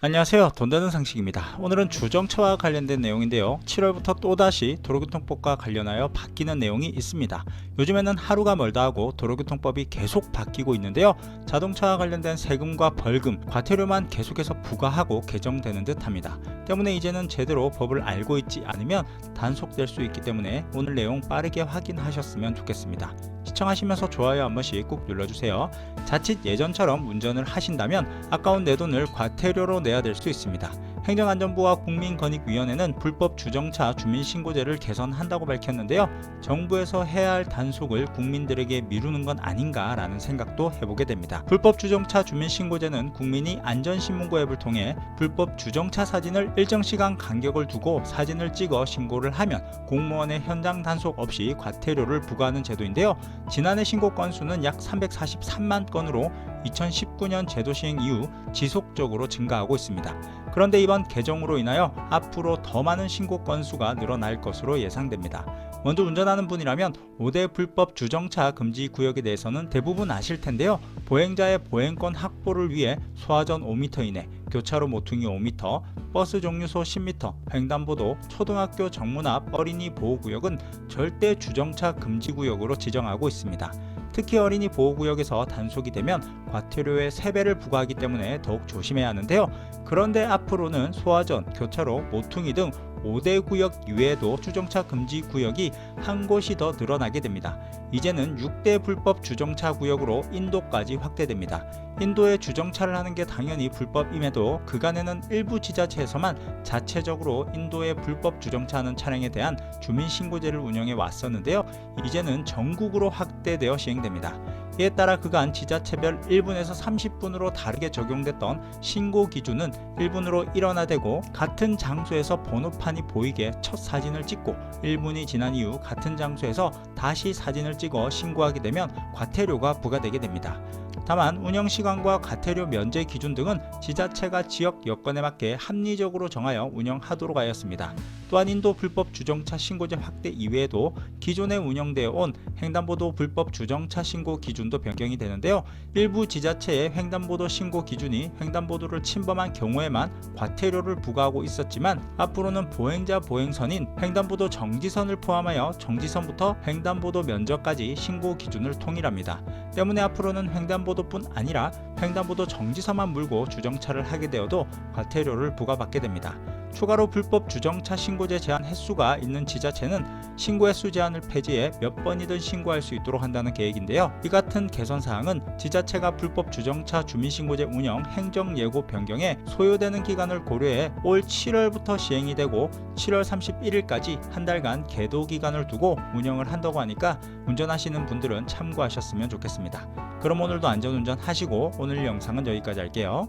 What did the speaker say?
안녕하세요. 돈 되는 상식입니다. 오늘은 주정차와 관련된 내용인데요. 7월부터 또다시 도로교통법과 관련하여 바뀌는 내용이 있습니다. 요즘에는 하루가 멀다 하고 도로교통법이 계속 바뀌고 있는데요. 자동차와 관련된 세금과 벌금, 과태료만 계속해서 부과하고 개정되는 듯 합니다. 때문에 이제는 제대로 법을 알고 있지 않으면 단속될 수 있기 때문에 오늘 내용 빠르게 확인하셨으면 좋겠습니다. 시청하시면서 좋아요 한 번씩 꾹 눌러주세요. 자칫 예전처럼 운전을 하신다면 아까운 내 돈을 과태료로 내야 될 수 있습니다. 행정안전부와 국민권익위원회는 불법 주정차 주민신고제를 개선한다고 밝혔는데요. 정부에서 해야 할 단속을 국민들에게 미루는 건 아닌가 라는 생각도 해보게 됩니다. 불법 주정차 주민신고제는 국민이 안전신문고 앱을 통해 불법 주정차 사진을 일정 시간 간격을 두고 사진을 찍어 신고를 하면 공무원의 현장 단속 없이 과태료를 부과하는 제도인데요. 지난해 신고 건수는 약 343만 건으로 2019년 제도 시행 이후 지속적으로 증가하고 있습니다. 그런데 이번 개정으로 인하여 앞으로 더 많은 신고 건수가 늘어날 것으로 예상됩니다. 먼저 운전하는 분이라면 5대 불법 주정차 금지 구역에 대해서는 대부분 아실 텐데요. 보행자의 보행권 확보를 위해 소화전 5m 이내, 교차로 모퉁이 5m, 버스 정류소 10m, 횡단보도, 초등학교 정문 앞 어린이 보호구역은 절대 주정차 금지구역으로 지정하고 있습니다. 특히 어린이 보호구역에서 단속이 되면 과태료의 3배를 부과하기 때문에 더욱 조심해야 하는데요. 그런데 앞으로는 소화전, 교차로, 모퉁이 등 5대 구역 이외에도 주정차 금지 구역이 한 곳이 더 늘어나게 됩니다. 이제는 6대 불법 주정차 구역으로 인도까지 확대됩니다. 인도에 주정차를 하는 게 당연히 불법임에도 그간에는 일부 지자체에서만 자체적으로 인도에 불법 주정차하는 차량에 대한 주민신고제를 운영해 왔었는데요. 이제는 전국으로 확대되어 시행됩니다. 이에 따라 그간 지자체별 1분에서 30분으로 다르게 적용됐던 신고 기준은 1분으로 일원화되고 같은 장소에서 번호판이 보이게 첫 사진을 찍고 1분이 지난 이후 같은 장소에서 다시 사진을 찍어 신고하게 되면 과태료가 부과되게 됩니다. 다만 운영시간과 과태료 면제 기준 등은 지자체가 지역 여건에 맞게 합리적으로 정하여 운영하도록 하였습니다. 또한 인도 불법 주정차 신고제 확대 이외에도 기존에 운영되어 온 횡단보도 불법 주정차 신고 기준도 변경이 되는데요. 일부 지자체의 횡단보도 신고 기준이 횡단보도를 침범한 경우에만 과태료를 부과하고 있었지만 앞으로는 보행자 보행선인 횡단보도 정지선을 포함하여 정지선부터 횡단보도 면적까지 신고 기준을 통일합니다. 때문에 앞으로는 횡단보도뿐 아니라 횡단보도 정지선만 물고 주정차를 하게 되어도 과태료를 부과받게 됩니다. 추가로 불법 주정차 신고제 제한 횟수가 있는 지자체는 신고 횟수 제한을 폐지해 몇 번이든 신고할 수 있도록 한다는 계획인데요. 이 같은 개선사항은 지자체가 불법 주정차 주민신고제 운영 행정예고 변경에 소요되는 기간을 고려해 올 7월부터 시행이 되고 7월 31일까지 한 달간 계도 기간을 두고 운영을 한다고 하니까 운전하시는 분들은 참고하셨으면 좋겠습니다. 그럼 오늘도 안전운전 하시고 오늘 영상은 여기까지 할게요.